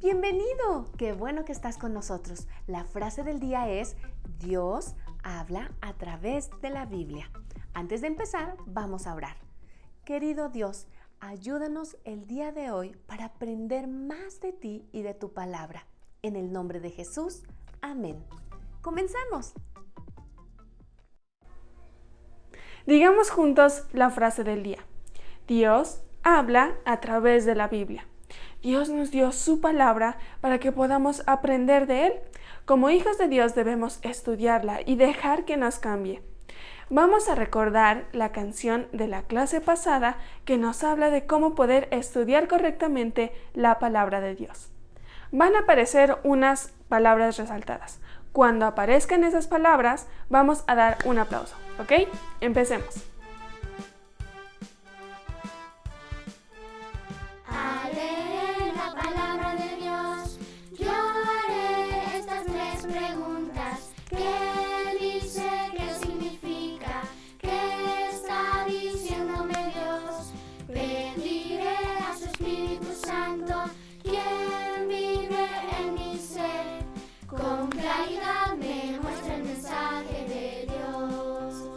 Bienvenido, qué bueno que estás con nosotros. La frase del día es: Dios habla a través de la Biblia. Antes de empezar, vamos a orar. Querido Dios, ayúdanos el día de hoy para aprender más de ti y de tu palabra. En el nombre de Jesús, amén. ¡Comenzamos! Digamos juntos la frase del día. Dios habla a través de la Biblia. Dios nos dio su palabra para que podamos aprender de Él. Como hijos de Dios debemos estudiarla y dejar que nos cambie. Vamos a recordar la canción de la clase pasada que nos habla de cómo poder estudiar correctamente la palabra de Dios. Van a aparecer unas palabras resaltadas. Cuando aparezcan esas palabras, vamos a dar un aplauso, ¿ok? Empecemos. Al leer la palabra de Dios, yo haré estas tres preguntas. ¿Qué dice? ¿Qué significa? ¿Qué está diciéndome Dios? Pediré a su Espíritu Santo, quien vive en mi ser. Con claridad me muestra el mensaje de Dios.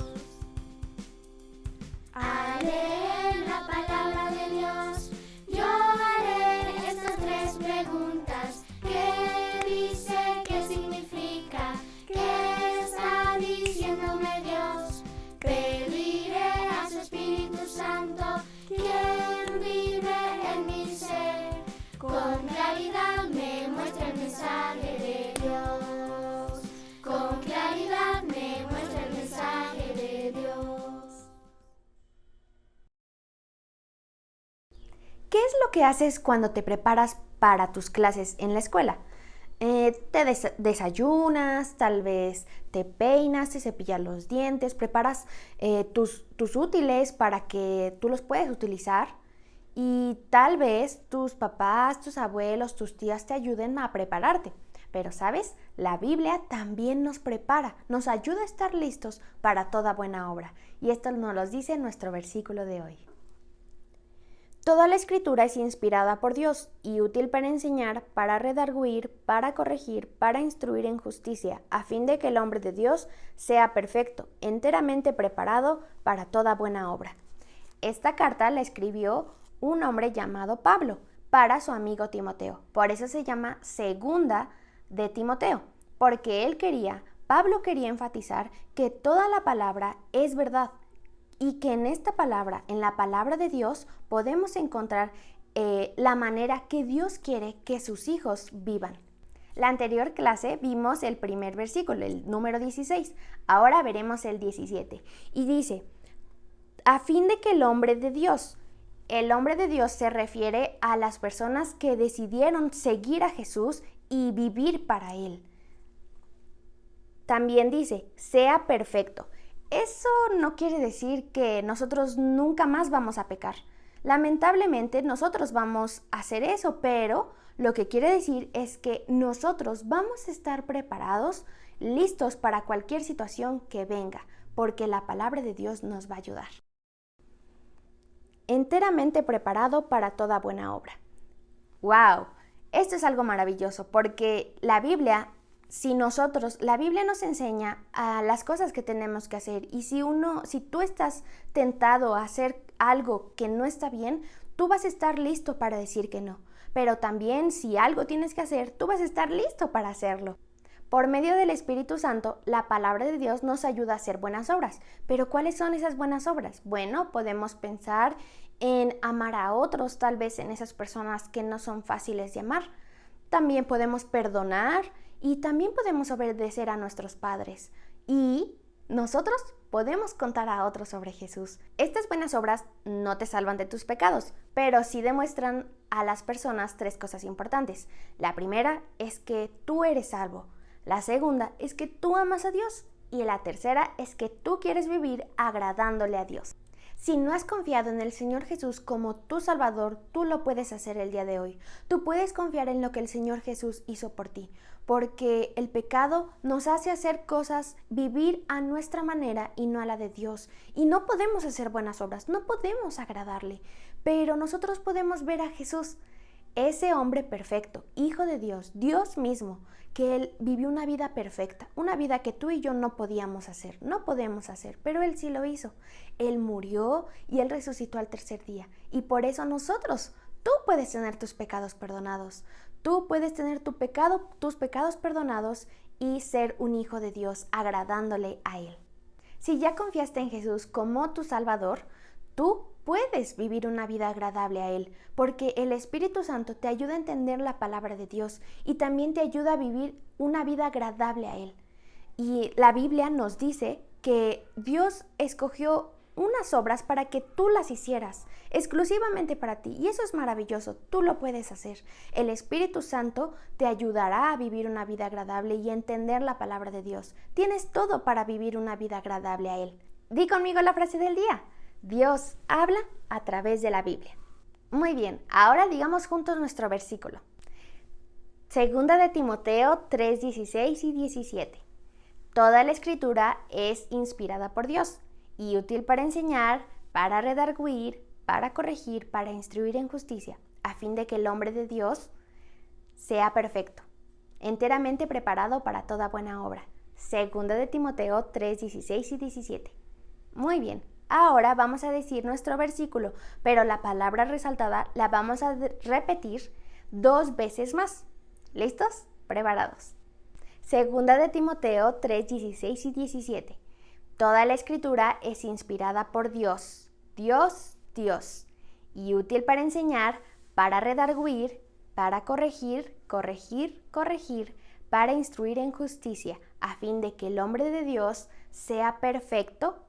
Al leer la palabra de Dios, yo haré estas tres preguntas. ¿Qué dice? ¿Qué significa? ¿Qué está diciéndome Dios? Pediré a su Espíritu Santo, quien vive en mi ser. Con claridad me muestra el mensaje de Dios. Con claridad me muestra el mensaje de Dios. ¿Qué es lo que haces cuando te preparas para tus clases en la escuela? Te desayunas, tal vez te peinas, te cepillas los dientes, preparas tus útiles para que tú los puedas utilizar y tal vez tus papás, tus abuelos, tus tías te ayuden a prepararte. Pero, ¿sabes? La Biblia también nos prepara, nos ayuda a estar listos para toda buena obra. Y esto nos lo dice nuestro versículo de hoy. Toda la Escritura es inspirada por Dios y útil para enseñar, para redarguir, para corregir, para instruir en justicia, a fin de que el hombre de Dios sea perfecto, enteramente preparado para toda buena obra. Esta carta la escribió un hombre llamado Pablo para su amigo Timoteo. Por eso se llama Segunda de Timoteo, porque Pablo quería enfatizar que toda la palabra es verdad. Y que en esta palabra, en la palabra de Dios, podemos encontrar la manera que Dios quiere que sus hijos vivan. La anterior clase vimos el primer versículo, el número 16. Ahora veremos el 17. Y dice, a fin de que el hombre de Dios se refiere a las personas que decidieron seguir a Jesús y vivir para Él. También dice, sea perfecto. Eso no quiere decir que nosotros nunca más vamos a pecar. Lamentablemente nosotros vamos a hacer eso, pero lo que quiere decir es que nosotros vamos a estar preparados, listos para cualquier situación que venga, porque la palabra de Dios nos va a ayudar. Enteramente preparado para toda buena obra. ¡Wow! Esto es algo maravilloso, porque la Biblia nos enseña a las cosas que tenemos que hacer, y si tú estás tentado a hacer algo que no está bien, tú vas a estar listo para decir que no. Pero también si algo tienes que hacer, tú vas a estar listo para hacerlo. Por medio del Espíritu Santo, la palabra de Dios nos ayuda a hacer buenas obras. ¿Pero cuáles son esas buenas obras? Bueno, podemos pensar en amar a otros, tal vez en esas personas que no son fáciles de amar. También podemos perdonar y también podemos obedecer a nuestros padres. Y nosotros podemos contar a otros sobre Jesús. Estas buenas obras no te salvan de tus pecados, pero sí demuestran a las personas tres cosas importantes. La primera es que tú eres salvo. La segunda es que tú amas a Dios. Y la tercera es que tú quieres vivir agradándole a Dios. Si no has confiado en el Señor Jesús como tu Salvador, tú lo puedes hacer el día de hoy. Tú puedes confiar en lo que el Señor Jesús hizo por ti, porque el pecado nos hace hacer cosas, vivir a nuestra manera y no a la de Dios. Y no podemos hacer buenas obras, no podemos agradarle, pero nosotros podemos ver a Jesús. ese hombre perfecto, Hijo de Dios, Dios mismo, que Él vivió una vida perfecta, una vida que tú y yo no podíamos hacer, no podemos hacer, pero Él sí lo hizo. Él murió y Él resucitó al tercer día. Y por eso nosotros, tú puedes tener tus pecados perdonados, tú puedes tener tus pecados perdonados y ser un hijo de Dios agradándole a Él. Si ya confiaste en Jesús como tu Salvador, tú puedes vivir una vida agradable a Él, porque el Espíritu Santo te ayuda a entender la palabra de Dios y también te ayuda a vivir una vida agradable a Él. Y la Biblia nos dice que Dios escogió unas obras para que tú las hicieras, exclusivamente para ti, y eso es maravilloso, tú lo puedes hacer. El Espíritu Santo te ayudará a vivir una vida agradable y a entender la palabra de Dios. Tienes todo para vivir una vida agradable a Él. Di conmigo la frase del día: Dios habla a través de la Biblia. Muy bien, ahora digamos juntos nuestro versículo. Segunda de Timoteo 3, 16 y 17. Toda la Escritura es inspirada por Dios y útil para enseñar, para redarguir, para corregir, para instruir en justicia, a fin de que el hombre de Dios sea perfecto, enteramente preparado para toda buena obra. Segunda de Timoteo 3, 16 y 17. Muy bien, ahora vamos a decir nuestro versículo, pero la palabra resaltada la vamos a repetir 2 veces más. ¿Listos? Preparados. Segunda de Timoteo 3, 16 y 17. Toda la Escritura es inspirada por Dios, y útil para enseñar, para redarguir, para corregir, para instruir en justicia, a fin de que el hombre de Dios sea perfecto,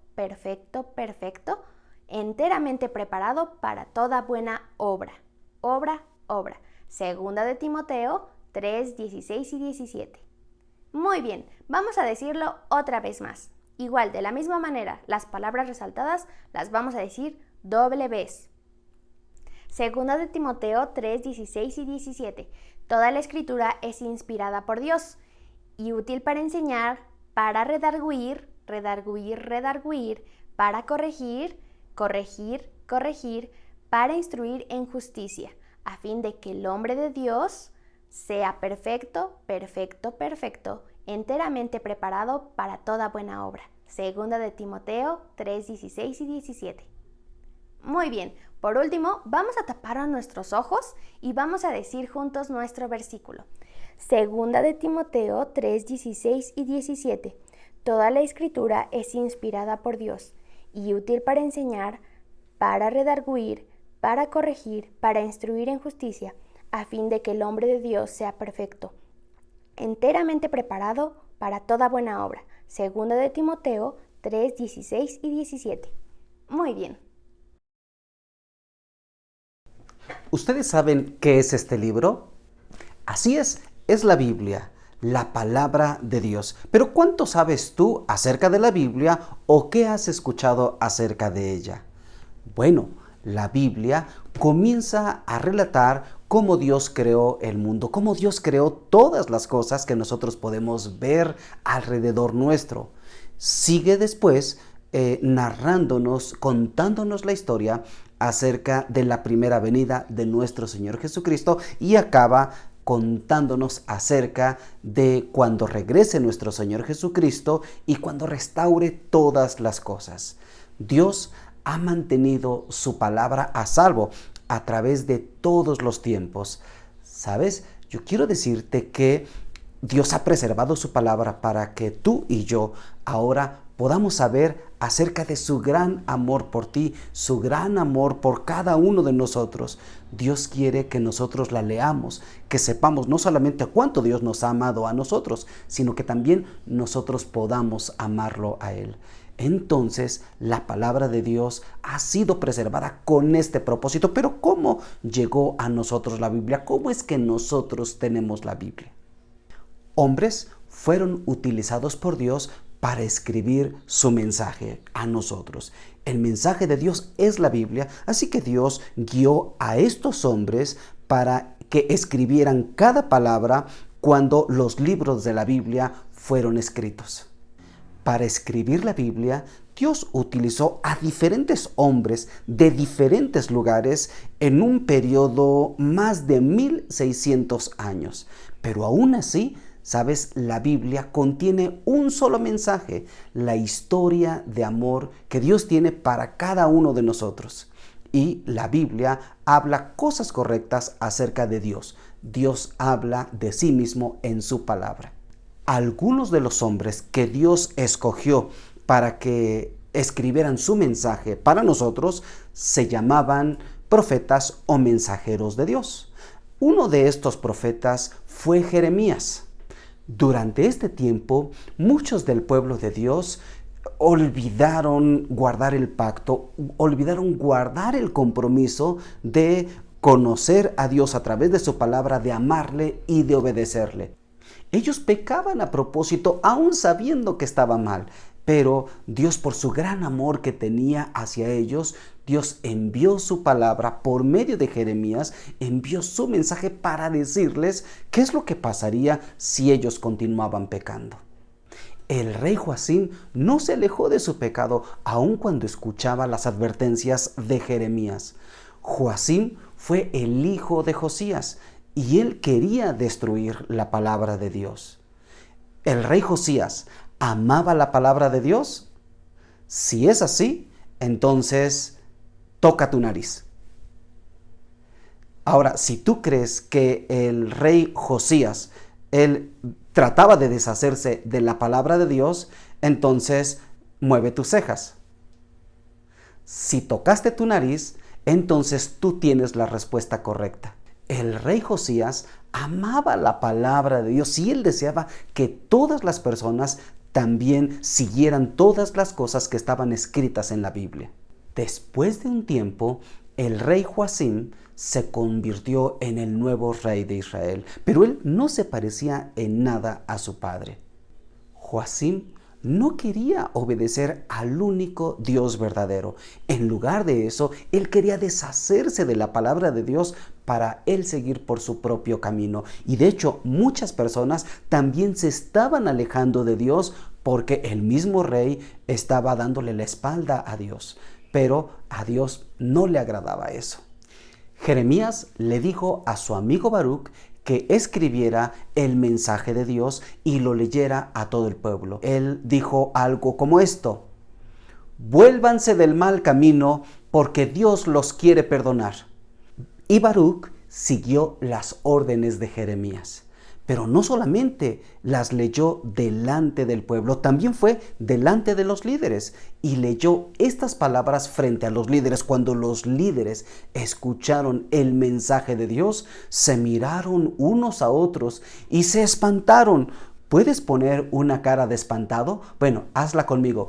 enteramente preparado para toda buena obra. Obra. Segunda de Timoteo 3, 16 y 17. Muy bien, vamos a decirlo otra vez más. Igual, de la misma manera, las palabras resaltadas las vamos a decir doble vez. Segunda de Timoteo 3, 16 y 17. Toda la Escritura es inspirada por Dios y útil para enseñar, para redarguir, para corregir, para instruir en justicia, a fin de que el hombre de Dios sea perfecto, enteramente preparado para toda buena obra. Segunda de Timoteo 3, 16 y 17. Muy bien, por último, vamos a tapar nuestros ojos y vamos a decir juntos nuestro versículo. Segunda de Timoteo 3, 16 y 17. Toda la Escritura es inspirada por Dios y útil para enseñar, para redarguir, para corregir, para instruir en justicia, a fin de que el hombre de Dios sea perfecto, enteramente preparado para toda buena obra. Segunda de Timoteo 3, 16 y 17. Muy bien. ¿Ustedes saben qué es este libro? Así es la Biblia, la palabra de Dios. Pero ¿cuánto sabes tú acerca de la Biblia o qué has escuchado acerca de ella? Bueno, la Biblia comienza a relatar cómo Dios creó el mundo, cómo Dios creó todas las cosas que nosotros podemos ver alrededor nuestro. Sigue después narrándonos, contándonos la historia acerca de la primera venida de nuestro Señor Jesucristo y acaba contándonos acerca de cuando regrese nuestro Señor Jesucristo y cuando restaure todas las cosas. Dios ha mantenido su palabra a salvo a través de todos los tiempos. ¿Sabes? Yo quiero decirte que Dios ha preservado su palabra para que tú y yo ahora podamos saber acerca de su gran amor por ti, su gran amor por cada uno de nosotros. Dios quiere que nosotros la leamos, que sepamos no solamente cuánto Dios nos ha amado a nosotros, sino que también nosotros podamos amarlo a Él. Entonces, la palabra de Dios ha sido preservada con este propósito. Pero ¿cómo llegó a nosotros la Biblia? ¿Cómo es que nosotros tenemos la Biblia? Hombres fueron utilizados por Dios para escribir su mensaje a nosotros. El mensaje de Dios es la Biblia, así que Dios guió a estos hombres para que escribieran cada palabra cuando los libros de la Biblia fueron escritos. Para escribir la Biblia, Dios utilizó a diferentes hombres de diferentes lugares en un periodo más de 1600 años. Pero aún así, ¿sabes? La Biblia contiene un solo mensaje, la historia de amor que Dios tiene para cada uno de nosotros. Y la Biblia habla cosas correctas acerca de Dios. Dios habla de sí mismo en su palabra. Algunos de los hombres que Dios escogió para que escribieran su mensaje para nosotros se llamaban profetas o mensajeros de Dios. Uno de estos profetas fue Jeremías. Durante este tiempo, muchos del pueblo de Dios olvidaron guardar el pacto, olvidaron guardar el compromiso de conocer a Dios a través de su palabra, de amarle y de obedecerle. Ellos pecaban a propósito, aún sabiendo que estaba mal. Pero Dios, por su gran amor que tenía hacia ellos, Dios envió su palabra por medio de Jeremías, envió su mensaje para decirles qué es lo que pasaría si ellos continuaban pecando. El rey Joacim no se alejó de su pecado aun cuando escuchaba las advertencias de Jeremías. Joacim fue el hijo de Josías y él quería destruir la palabra de Dios. El rey Josías ¿amaba la palabra de Dios? Si es así, entonces toca tu nariz. Ahora, si tú crees que el rey Josías, él trataba de deshacerse de la palabra de Dios, entonces mueve tus cejas. Si tocaste tu nariz, entonces tú tienes la respuesta correcta. El rey Josías amaba la palabra de Dios y él deseaba que todas las personas también siguieran todas las cosas que estaban escritas en la Biblia. Después de un tiempo, el rey Joacim se convirtió en el nuevo rey de Israel, pero él no se parecía en nada a su padre. Joacim no quería obedecer al único Dios verdadero. En lugar de eso, él quería deshacerse de la palabra de Dios para él seguir por su propio camino. Y de hecho, muchas personas también se estaban alejando de Dios porque el mismo rey estaba dándole la espalda a Dios. Pero a Dios no le agradaba eso. Jeremías le dijo a su amigo Baruc que escribiera el mensaje de Dios y lo leyera a todo el pueblo. Él dijo algo como esto: vuélvanse del mal camino porque Dios los quiere perdonar. Y Baruc siguió las órdenes de Jeremías. Pero no solamente las leyó delante del pueblo, también fue delante de los líderes y leyó estas palabras frente a los líderes. Cuando los líderes escucharon el mensaje de Dios, se miraron unos a otros y se espantaron. ¿Puedes poner una cara de espantado? Bueno, hazla conmigo.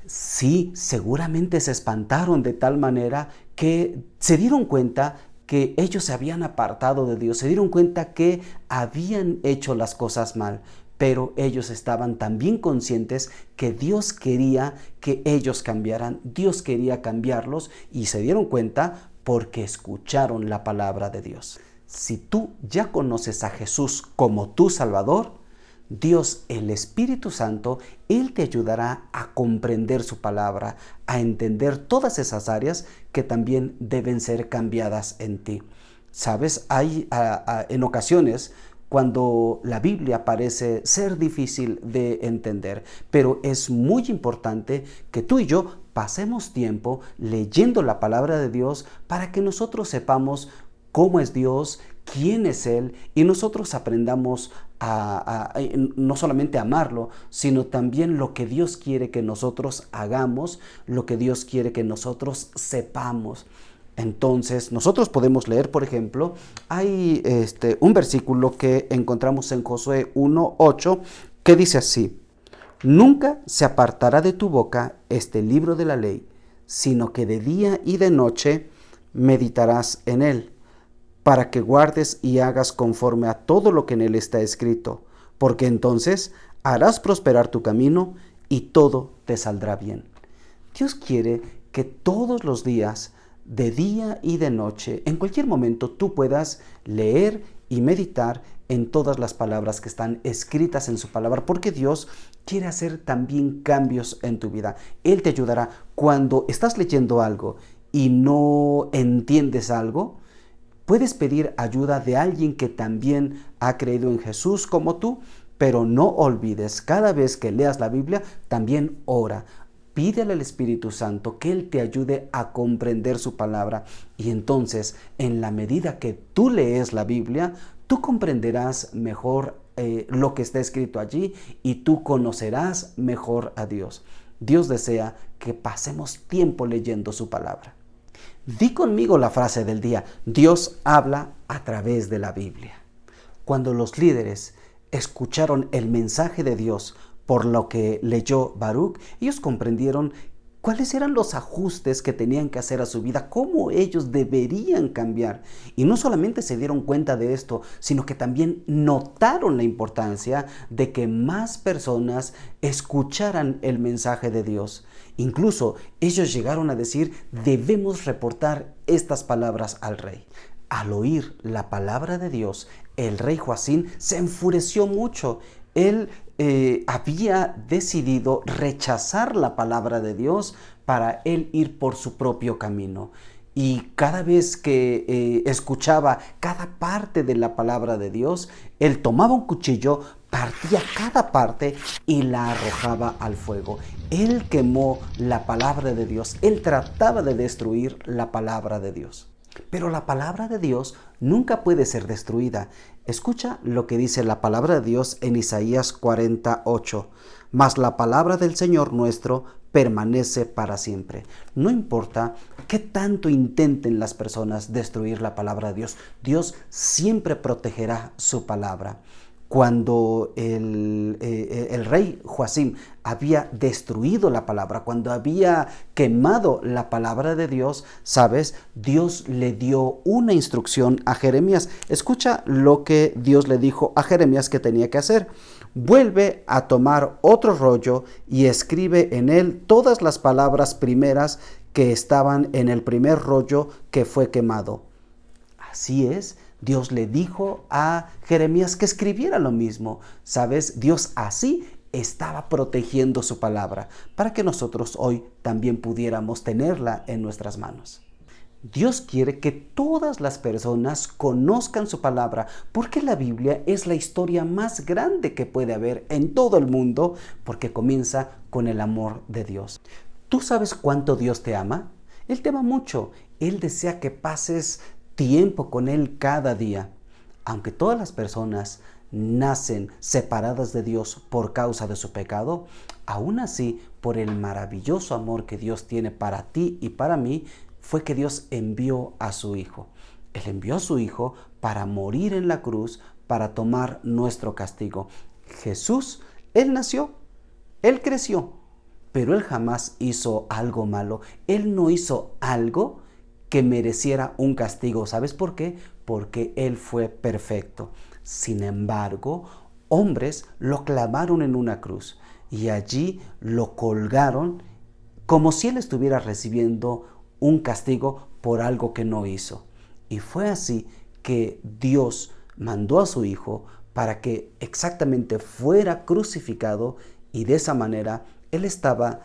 Sí, seguramente se espantaron de tal manera que se dieron cuenta que ellos se habían apartado de Dios, se dieron cuenta que habían hecho las cosas mal, pero ellos estaban también conscientes que Dios quería que ellos cambiaran, Dios quería cambiarlos y se dieron cuenta porque escucharon la palabra de Dios. Si tú ya conoces a Jesús como tu Salvador, Dios, el Espíritu Santo, Él te ayudará a comprender su palabra, a entender todas esas áreas que también deben ser cambiadas en ti. ¿Sabes? Hay en ocasiones cuando la Biblia parece ser difícil de entender, pero es muy importante que tú y yo pasemos tiempo leyendo la palabra de Dios para que nosotros sepamos cómo es Dios, quién es Él, y nosotros aprendamos no solamente a amarlo, sino también lo que Dios quiere que nosotros hagamos, lo que Dios quiere que nosotros sepamos. Entonces, nosotros podemos leer, por ejemplo, hay un versículo que encontramos en Josué 1:8 que dice así: nunca se apartará de tu boca este libro de la ley, sino que de día y de noche meditarás en él, para que guardes y hagas conforme a todo lo que en él está escrito, porque entonces harás prosperar tu camino y todo te saldrá bien. Dios quiere que todos los días, de día y de noche, en cualquier momento, tú puedas leer y meditar en todas las palabras que están escritas en su palabra, porque Dios quiere hacer también cambios en tu vida. Él te ayudará cuando estás leyendo algo y no entiendes algo. Puedes pedir ayuda de alguien que también ha creído en Jesús como tú, pero no olvides, cada vez que leas la Biblia, también ora. Pídele al Espíritu Santo que Él te ayude a comprender su palabra, y entonces, en la medida que tú lees la Biblia, tú comprenderás mejor lo que está escrito allí y tú conocerás mejor a Dios. Dios desea que pasemos tiempo leyendo su palabra. Di conmigo la frase del día: Dios habla a través de la Biblia. Cuando los líderes escucharon el mensaje de Dios por lo que leyó Baruch, ellos comprendieron cuáles eran los ajustes que tenían que hacer a su vida, cómo ellos deberían cambiar. Y no solamente se dieron cuenta de esto, sino que también notaron la importancia de que más personas escucharan el mensaje de Dios. Incluso ellos llegaron a decir: debemos reportar estas palabras al rey. Al oír la palabra de Dios, el rey Joacim se enfureció mucho. Él había decidido rechazar la palabra de Dios para él ir por su propio camino. Y cada vez que escuchaba cada parte de la palabra de Dios, él tomaba un cuchillo, partía cada parte y la arrojaba al fuego. Él quemó la palabra de Dios. Él trataba de destruir la palabra de Dios. Pero la palabra de Dios nunca puede ser destruida. Escucha lo que dice la palabra de Dios en Isaías 48. Mas la palabra del Señor nuestro permanece para siempre. No importa qué tanto intenten las personas destruir la palabra de Dios, Dios siempre protegerá su palabra. Cuando el rey Joacim había destruido la palabra, cuando había quemado la palabra de Dios, ¿sabes? Dios le dio una instrucción a Jeremías. Escucha lo que Dios le dijo a Jeremías que tenía que hacer. Vuelve a tomar otro rollo y escribe en él todas las palabras primeras que estaban en el primer rollo que fue quemado. Así es. Dios le dijo a Jeremías que escribiera lo mismo. ¿Sabes? Dios así estaba protegiendo su palabra para que nosotros hoy también pudiéramos tenerla en nuestras manos. Dios quiere que todas las personas conozcan su palabra, porque la Biblia es la historia más grande que puede haber en todo el mundo, porque comienza con el amor de Dios. ¿Tú sabes cuánto Dios te ama? Él te ama mucho. Él desea que pases tiempo con Él cada día. Aunque todas las personas nacen separadas de Dios por causa de su pecado, aún así, por el maravilloso amor que Dios tiene para ti y para mí, fue que Dios envió a su Hijo. Él envió a su Hijo para morir en la cruz, para tomar nuestro castigo. Jesús, Él nació, Él creció, pero Él jamás hizo algo malo. Él no hizo algo que mereciera un castigo. ¿Sabes por qué? Porque Él fue perfecto. Sin embargo, hombres lo clavaron en una cruz y allí lo colgaron como si Él estuviera recibiendo un castigo por algo que no hizo. Y fue así que Dios mandó a su Hijo para que exactamente fuera crucificado, y de esa manera Él estaba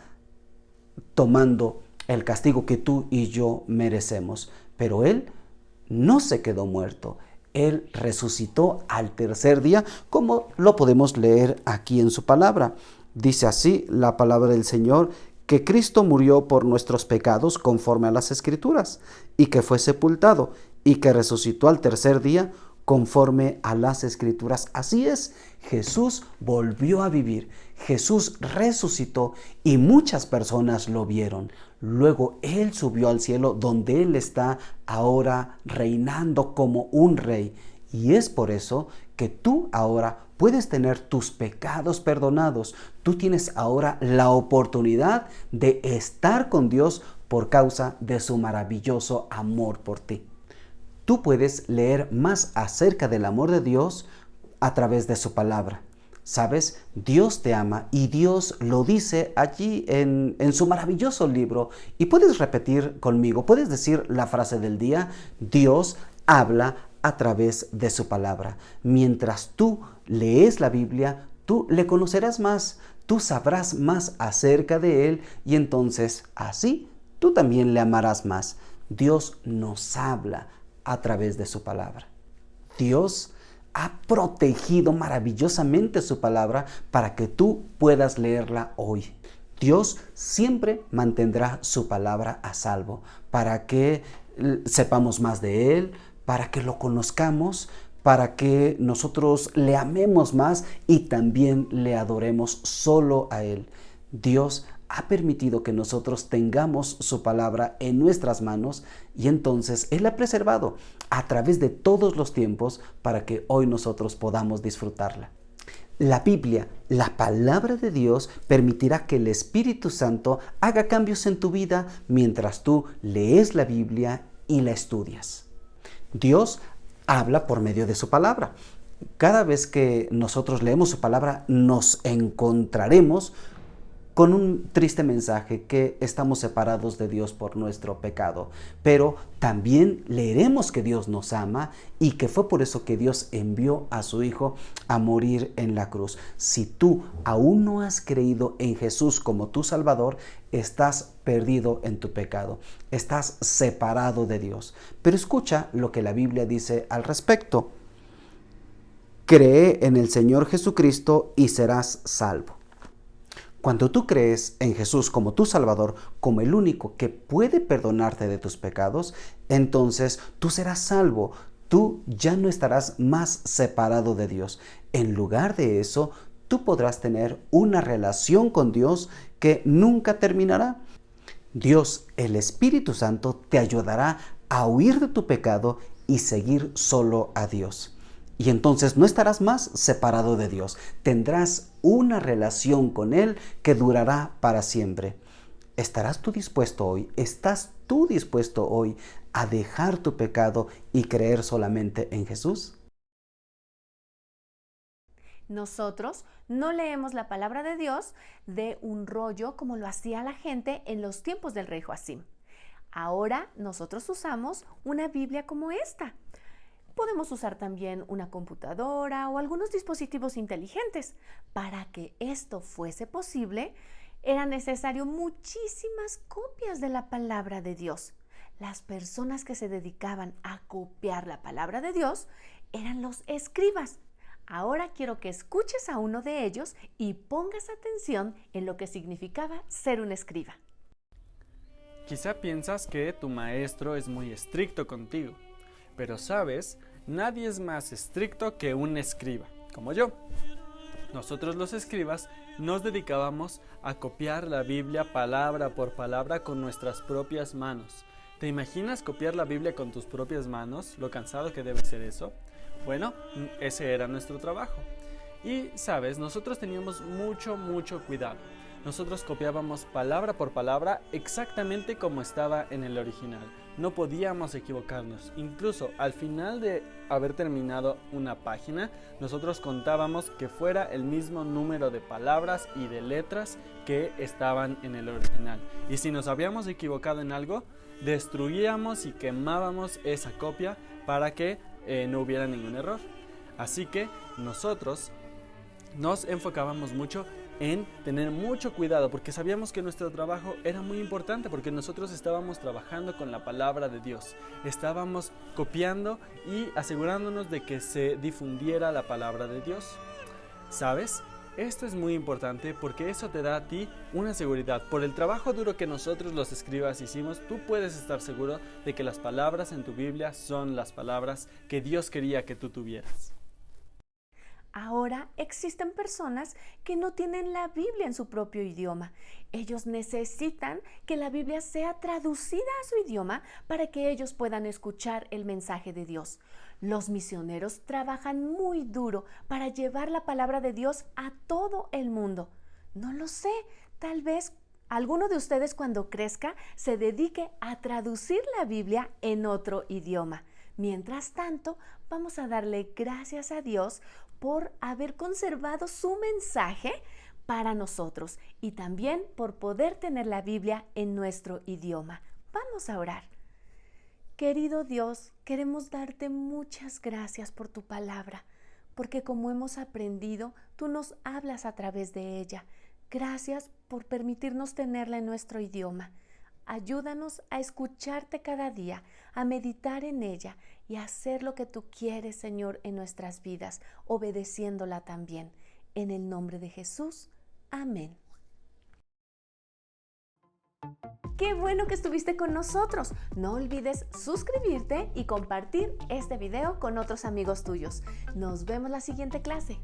tomando el castigo que tú y yo merecemos. Pero Él no se quedó muerto. Él resucitó al tercer día, como lo podemos leer aquí en su palabra. Dice así la palabra del Señor, que Cristo murió por nuestros pecados conforme a las Escrituras, y que fue sepultado, y que resucitó al tercer día conforme a las Escrituras. Así es, Jesús volvió a vivir, Jesús resucitó y muchas personas lo vieron. Luego Él subió al cielo, donde Él está ahora reinando como un rey. Y es por eso que tú ahora puedes tener tus pecados perdonados. Tú tienes ahora la oportunidad de estar con Dios por causa de su maravilloso amor por ti. Tú puedes leer más acerca del amor de Dios a través de su palabra. ¿Sabes? Dios te ama y Dios lo dice allí en su maravilloso libro. Y puedes repetir conmigo, puedes decir la frase del día: Dios habla a través de su palabra. Mientras tú lees la Biblia, tú le conocerás más, tú sabrás más acerca de Él y entonces así tú también le amarás más. Dios nos habla a través de su palabra. Dios ha protegido maravillosamente su palabra para que tú puedas leerla hoy. Dios siempre mantendrá su palabra a salvo para que sepamos más de Él, para que lo conozcamos, para que nosotros le amemos más y también le adoremos solo a Él. Dios ha permitido que nosotros tengamos su palabra en nuestras manos y entonces Él la ha preservado a través de todos los tiempos para que hoy nosotros podamos disfrutarla. La Biblia, la palabra de Dios, permitirá que el Espíritu Santo haga cambios en tu vida mientras tú lees la Biblia y la estudias. Dios habla por medio de su palabra. Cada vez que nosotros leemos su palabra, nos encontraremos con un triste mensaje que estamos separados de Dios por nuestro pecado. Pero también leeremos que Dios nos ama y que fue por eso que Dios envió a su Hijo a morir en la cruz. Si tú aún no has creído en Jesús como tu Salvador, estás perdido en tu pecado. Estás separado de Dios. Pero escucha lo que la Biblia dice al respecto. Cree en el Señor Jesucristo y serás salvo. Cuando tú crees en Jesús como tu Salvador, como el único que puede perdonarte de tus pecados, entonces tú serás salvo. Tú ya no estarás más separado de Dios. En lugar de eso, tú podrás tener una relación con Dios que nunca terminará. Dios, el Espíritu Santo, te ayudará a huir de tu pecado y seguir solo a Dios. Y entonces no estarás más separado de Dios. Tendrás una relación con Él que durará para siempre. ¿Estarás tú dispuesto hoy? ¿Estás tú dispuesto hoy a dejar tu pecado y creer solamente en Jesús? Nosotros no leemos la palabra de Dios de un rollo como lo hacía la gente en los tiempos del rey Joacim. Ahora nosotros usamos una Biblia como esta. Podemos usar también una computadora o algunos dispositivos inteligentes. Para que esto fuese posible, era necesario muchísimas copias de la palabra de Dios. Las personas que se dedicaban a copiar la palabra de Dios eran los escribas. Ahora quiero que escuches a uno de ellos y pongas atención en lo que significaba ser un escriba. Quizá piensas que tu maestro es muy estricto contigo, pero sabes, nadie es más estricto que un escriba, como yo. Nosotros los escribas nos dedicábamos a copiar la Biblia palabra por palabra con nuestras propias manos. ¿Te imaginas copiar la Biblia con tus propias manos? ¿Lo cansado que debe ser eso? Bueno, ese era nuestro trabajo. Y, sabes, nosotros teníamos mucho cuidado. Nosotros copiábamos palabra por palabra exactamente como estaba en el original. No podíamos equivocarnos. Incluso al final de haber terminado una página, nosotros contábamos que fuera el mismo número de palabras y de letras que estaban en el original. Y si nos habíamos equivocado en algo, destruíamos y quemábamos esa copia para que no hubiera ningún error. Así que nosotros nos enfocábamos mucho en tener mucho cuidado porque sabíamos que nuestro trabajo era muy importante porque nosotros estábamos trabajando con la palabra de Dios. Estábamos copiando y asegurándonos de que se difundiera la palabra de Dios. ¿Sabes? Esto es muy importante porque eso te da a ti una seguridad. Por el trabajo duro que nosotros los escribas hicimos, tú puedes estar seguro de que las palabras en tu Biblia son las palabras que Dios quería que tú tuvieras. Ahora existen personas que no tienen la Biblia en su propio idioma. Ellos necesitan que la Biblia sea traducida a su idioma para que ellos puedan escuchar el mensaje de Dios. Los misioneros trabajan muy duro para llevar la palabra de Dios a todo el mundo. No lo sé, tal vez alguno de ustedes cuando crezca se dedique a traducir la Biblia en otro idioma. Mientras tanto, vamos a darle gracias a Dios por haber conservado su mensaje para nosotros y también por poder tener la Biblia en nuestro idioma. Vamos a orar. Querido Dios, queremos darte muchas gracias por tu palabra, porque como hemos aprendido, tú nos hablas a través de ella. Gracias por permitirnos tenerla en nuestro idioma. Ayúdanos a escucharte cada día, a meditar en ella y a hacer lo que tú quieres, Señor, en nuestras vidas, obedeciéndola también. En el nombre de Jesús. Amén. ¡Qué bueno que estuviste con nosotros! No olvides suscribirte y compartir este video con otros amigos tuyos. Nos vemos la siguiente clase.